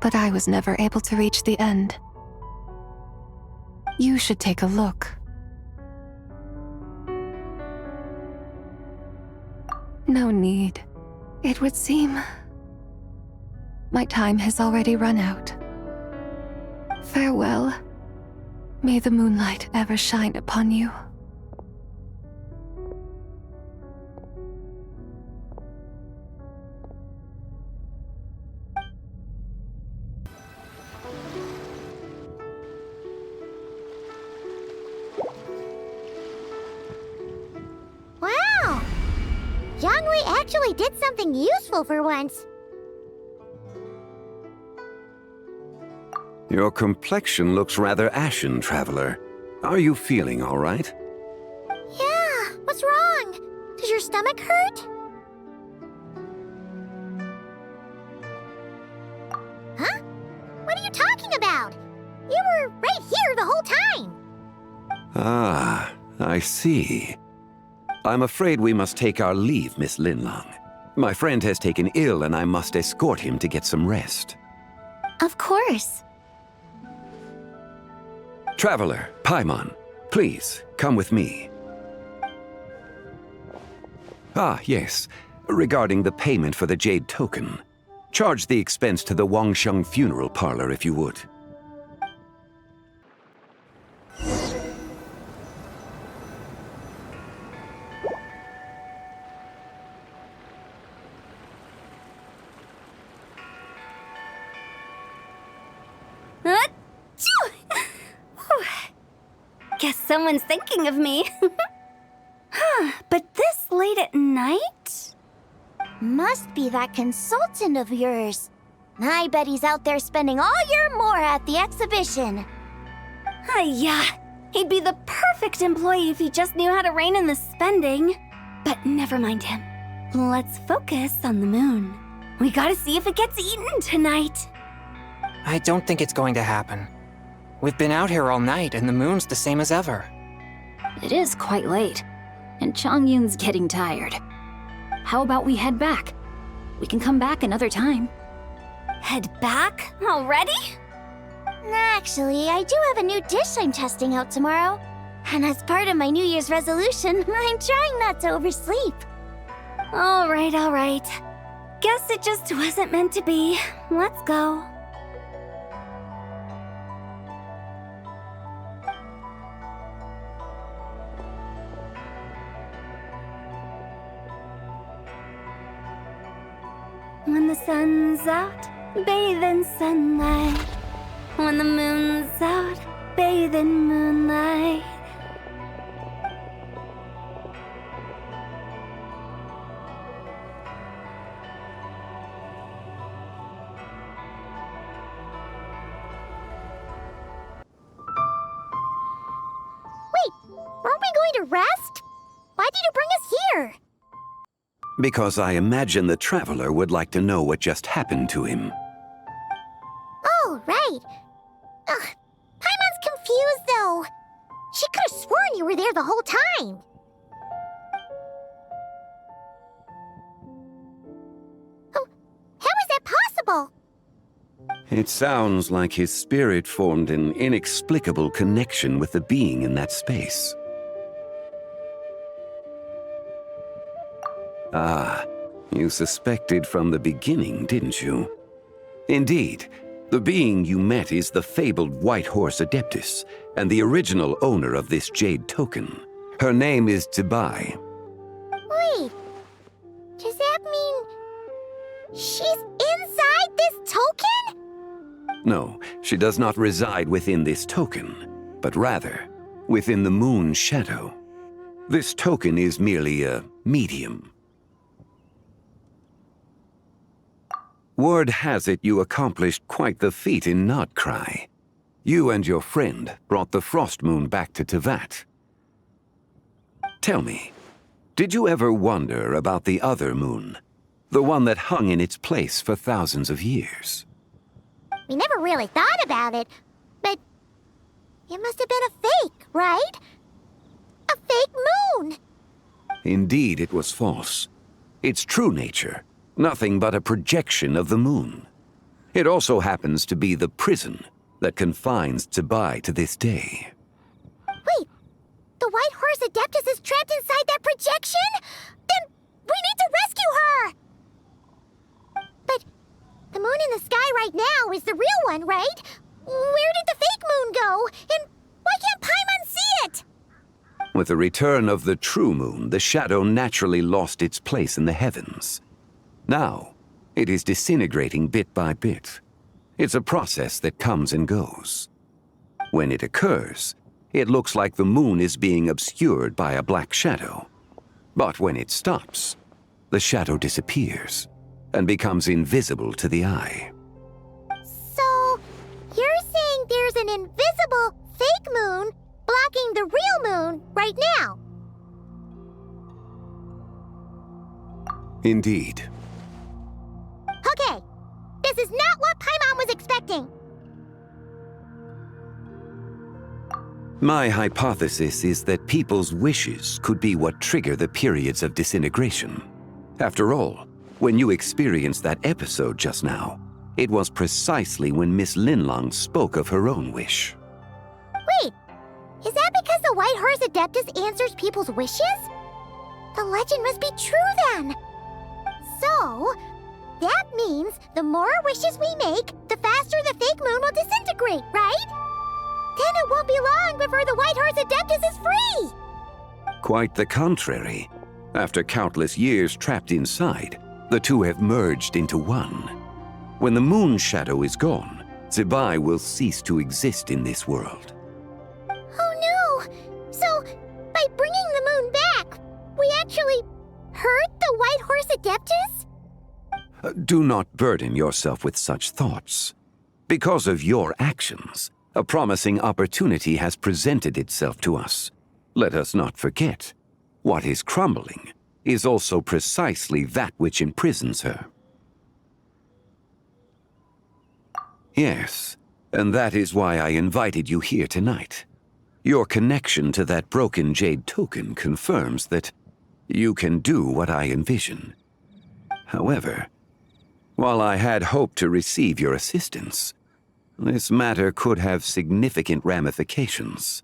But I was never able to reach the end. You should take a look. No need. It would seem... my time has already run out. Farewell. May the moonlight ever shine upon you. Wow! Jiangwei actually did something useful for once. Your complexion looks rather ashen, Traveler. Are you feeling all right? Yeah, what's wrong? Does your stomach hurt? Huh? What are you talking about? You were right here the whole time. Ah, I see. I'm afraid we must take our leave, Miss Linlang. My friend has taken ill and I must escort him to get some rest. Of course. Traveler, Paimon, please, come with me. Ah, yes. Regarding the payment for the Jade Token. Charge the expense to the Wangsheng Funeral Parlor if you would. Guess someone's thinking of me. But this late at night? Must be that consultant of yours. I bet he's out there spending all year more at the exhibition. Yeah, he'd be the perfect employee if he just knew how to rein in the spending. But never mind him. Let's focus on the moon. We gotta see if it gets eaten tonight. I don't think it's going to happen. We've been out here all night, and the moon's the same as ever. It is quite late, and Chongyun's getting tired. How about we head back? We can come back another time. Head back? Already? Actually, I do have a new dish I'm testing out tomorrow. And as part of my New Year's resolution, I'm trying not to oversleep. All right. Guess it just wasn't meant to be. Let's go. When the sun's out, bathe in sunlight. When the moon's out, bathe in moonlight. Wait, weren't we going to rest? Why did you bring us here? Because I imagine the Traveler would like to know what just happened to him. Oh, right. Ugh, Paimon's confused, though. She could have sworn you were there the whole time. Oh, how is that possible? It sounds like his spirit formed an inexplicable connection with the being in that space. Ah, you suspected from the beginning, didn't you? Indeed, the being you met is the fabled White Horse Adeptus, and the original owner of this Jade Token. Her name is Zibai. Wait, does that mean she's inside this token? No, she does not reside within this token, but rather within the moon's shadow. This token is merely a medium, Word has it you accomplished quite the feat in Nodcry. You and your friend brought the Frost Moon back to Tevat. Tell me, did you ever wonder about the other moon? The one that hung in its place for thousands of years? We never really thought about it, but it must have been a fake, right? A fake moon! Indeed, it was false. Its true nature, nothing but a projection of the moon. It also happens to be the prison that confines Zebai to this day. Wait, the White Horse Adeptus is trapped inside that projection? Then we need to rescue her! But the moon in the sky right now is the real one, right? Where did the fake moon go? And why can't Paimon see it? With the return of the true moon, the shadow naturally lost its place in the heavens. Now, it is disintegrating bit by bit. It's a process that comes and goes. When it occurs, it looks like the moon is being obscured by a black shadow. But when it stops, the shadow disappears and becomes invisible to the eye. So, you're saying there's an invisible fake moon blocking the real moon right now? Indeed. Okay, this is not what Paimon was expecting. My hypothesis is that people's wishes could be what trigger the periods of disintegration. After all, when you experienced that episode just now, it was precisely when Miss Linlong spoke of her own wish. Wait, is that because the White Horse Adeptus answers people's wishes? The legend must be true then. So, that means the more wishes we make, the faster the fake moon will disintegrate, right? Then it won't be long before the White Horse Adeptus is free! Quite the contrary. After countless years trapped inside, the two have merged into one. When the moon shadow is gone, Zebai will cease to exist in this world. Oh no! So, by bringing the moon back, we actually hurt the White Horse Adeptus? Do not burden yourself with such thoughts. Because of your actions, a promising opportunity has presented itself to us. Let us not forget, what is crumbling is also precisely that which imprisons her. Yes, and that is why I invited you here tonight. Your connection to that broken jade token confirms that you can do what I envision. However, while I had hoped to receive your assistance, this matter could have significant ramifications.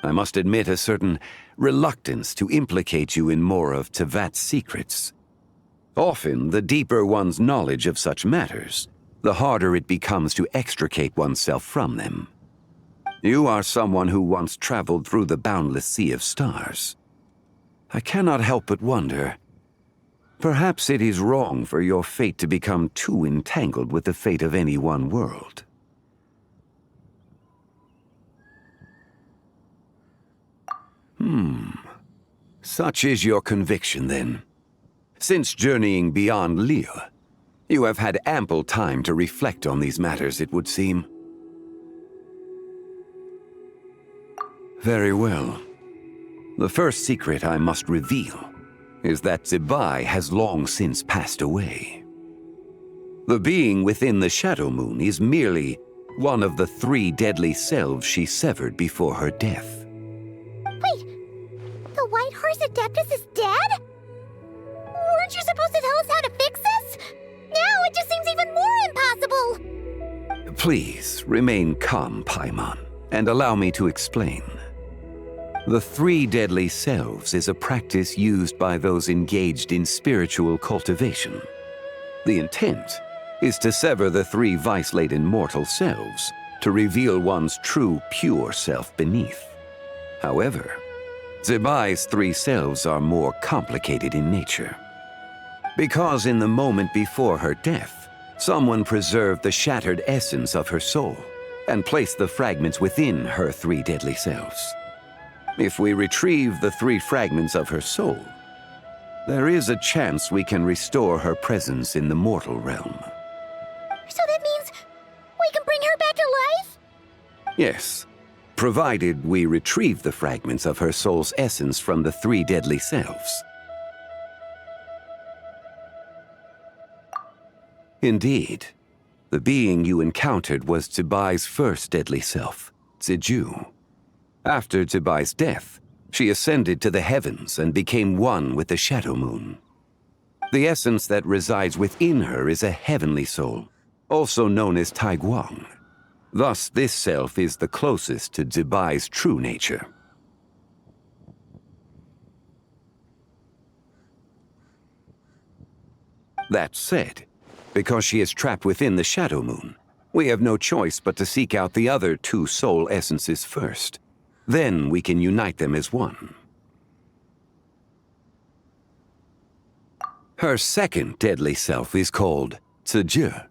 I must admit a certain reluctance to implicate you in more of Tevat's secrets. Often, the deeper one's knowledge of such matters, the harder it becomes to extricate oneself from them. You are someone who once traveled through the boundless sea of stars. I cannot help but wonder, perhaps it is wrong for your fate to become too entangled with the fate of any one world. Such is your conviction, then. Since journeying beyond Liyue, you have had ample time to reflect on these matters, it would seem. Very well. The first secret I must reveal is that Zebai has long since passed away. The being within the Shadow Moon is merely one of the 3 deadly selves she severed before her death. Wait, the White Horse Adeptus is dead? Weren't you supposed to tell us how to fix this? Now it just seems even more impossible! Please, remain calm, Paimon, and allow me to explain. The 3 deadly selves is a practice used by those engaged in spiritual cultivation. The intent is to sever the 3 vice-laden mortal selves to reveal one's true, pure self beneath. However, Zebai's 3 selves are more complicated in nature. Because in the moment before her death, someone preserved the shattered essence of her soul and placed the fragments within her 3 deadly selves. If we retrieve the 3 fragments of her soul, there is a chance we can restore her presence in the mortal realm. We can bring her back to life? Yes, provided we retrieve the fragments of her soul's essence from the 3 deadly selves. Indeed, the being you encountered was Zibai's first deadly self, Ziju. After Zibai's death, she ascended to the heavens and became one with the Shadow Moon. The essence that resides within her is a heavenly soul, also known as Taiguang. Thus, this self is the closest to Zibai's true nature. That said, because she is trapped within the Shadow Moon, we have no choice but to seek out the other 2 soul essences first. Then we can unite them as one. Her second deadly self is called Ziji.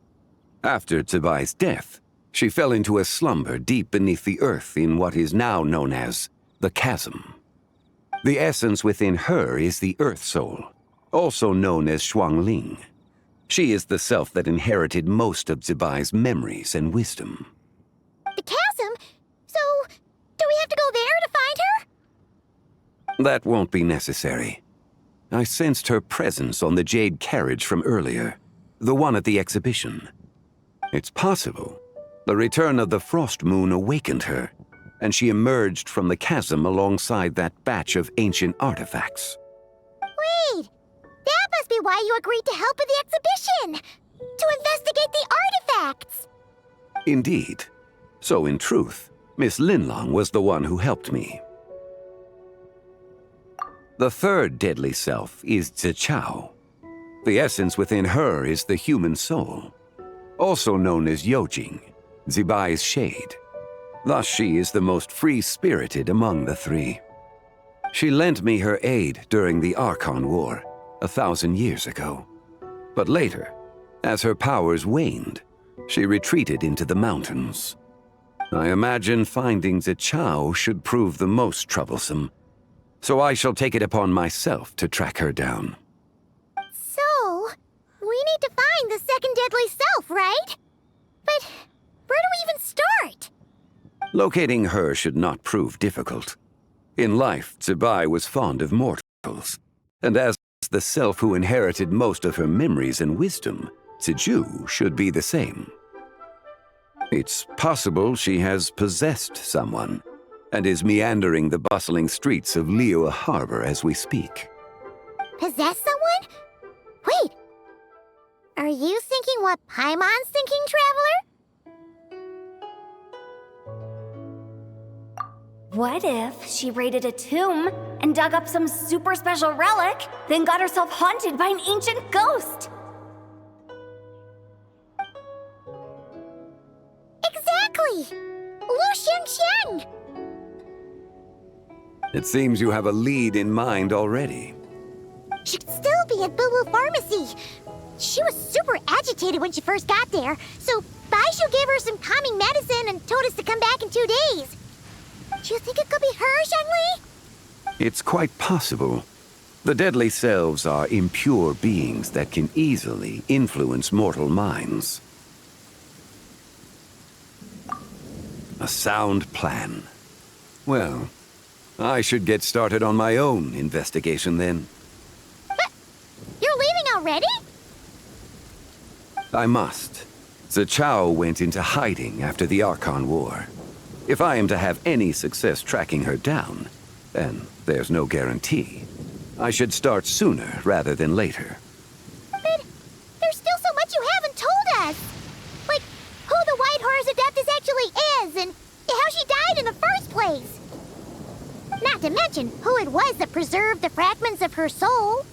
After Zibai's death, she fell into a slumber deep beneath the earth in what is now known as the Chasm. The essence within her is the Earth Soul, also known as Shuangling. She is the self that inherited most of Zibai's memories and wisdom. The chasm? So, do we have to go there to find her? That won't be necessary. I sensed her presence on the jade carriage from earlier, the one at the exhibition. It's possible the return of the Frost Moon awakened her, and she emerged from the chasm alongside that batch of ancient artifacts. Wait! That must be why you agreed to help with the exhibition! To investigate the artifacts! Indeed. So in truth, Miss Linlong was the one who helped me. The third deadly self is Zichao. The essence within her is the human soul, also known as Yojing, Zibai's shade. Thus she is the most free-spirited among the 3. She lent me her aid during the Archon War, 1,000 years ago. But later, as her powers waned, she retreated into the mountains. I imagine finding Zichao should prove the most troublesome, so I shall take it upon myself to track her down. So, we need to find the second deadly self, right? But where do we even start? Locating her should not prove difficult. In life, Zibai was fond of mortals, and as the self who inherited most of her memories and wisdom, Ziju should be the same. It's possible she has possessed someone, and is meandering the bustling streets of Liyue Harbor as we speak. Possess someone? Wait! Are you thinking what Paimon's thinking, Traveler? What if she raided a tomb and dug up some super special relic, then got herself haunted by an ancient ghost? Exactly! Lu Xiangxiang! It seems you have a lead in mind already. She'd still be at Boo Boo Pharmacy. She was super agitated when she first got there, so Baishu gave her some calming medicine and told us to come back in 2 days. Do you think it could be her, Zhengli? It's quite possible. The deadly selves are impure beings that can easily influence mortal minds. A sound plan. Well, I should get started on my own investigation then. But you're leaving already? I must. Zichao went into hiding after the Archon War. If I am to have any success tracking her down, then there's no guarantee. I should start sooner rather than later. But there's still so much you haven't told us! Like, who the White Horse Adeptus actually is, and how she died in the first place! Not to mention who it was that preserved the fragments of her soul.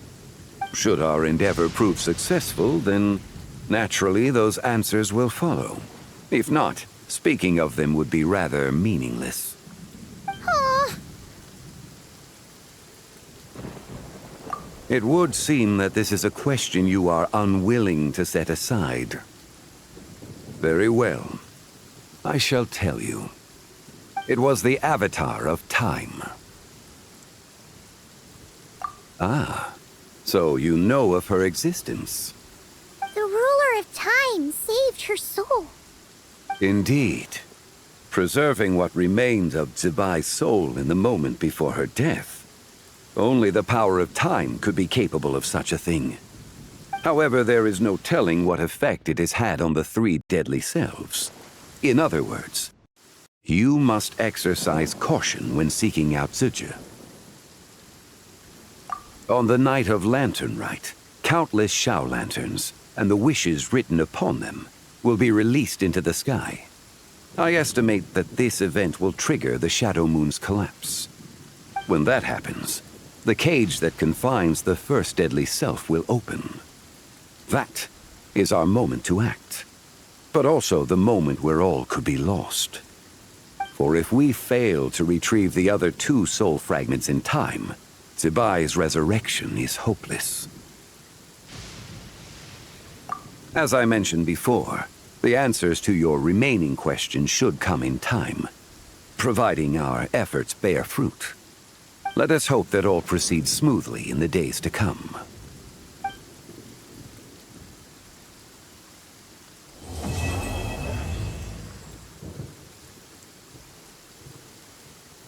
Should our endeavor prove successful, then naturally those answers will follow. If not, speaking of them would be rather meaningless. It would seem that this is a question you are unwilling to set aside. Very well. I shall tell you. It was the Avatar of Time. Ah, so you know of her existence. The ruler of time saved her soul. Indeed. Preserving what remained of Zibai's soul in the moment before her death. Only the power of time could be capable of such a thing. However, there is no telling what effect it has had on the three deadly selves. In other words, you must exercise caution when seeking out Zija. On the night of Lantern Rite, countless Shao lanterns, and the wishes written upon them, will be released into the sky. I estimate that this event will trigger the Shadow Moon's collapse. When that happens, the cage that confines the first deadly self will open. That is our moment to act, but also the moment where all could be lost. For if we fail to retrieve the other two soul fragments in time, Zibai's resurrection is hopeless. As I mentioned before, the answers to your remaining questions should come in time, providing our efforts bear fruit. Let us hope that all proceeds smoothly in the days to come.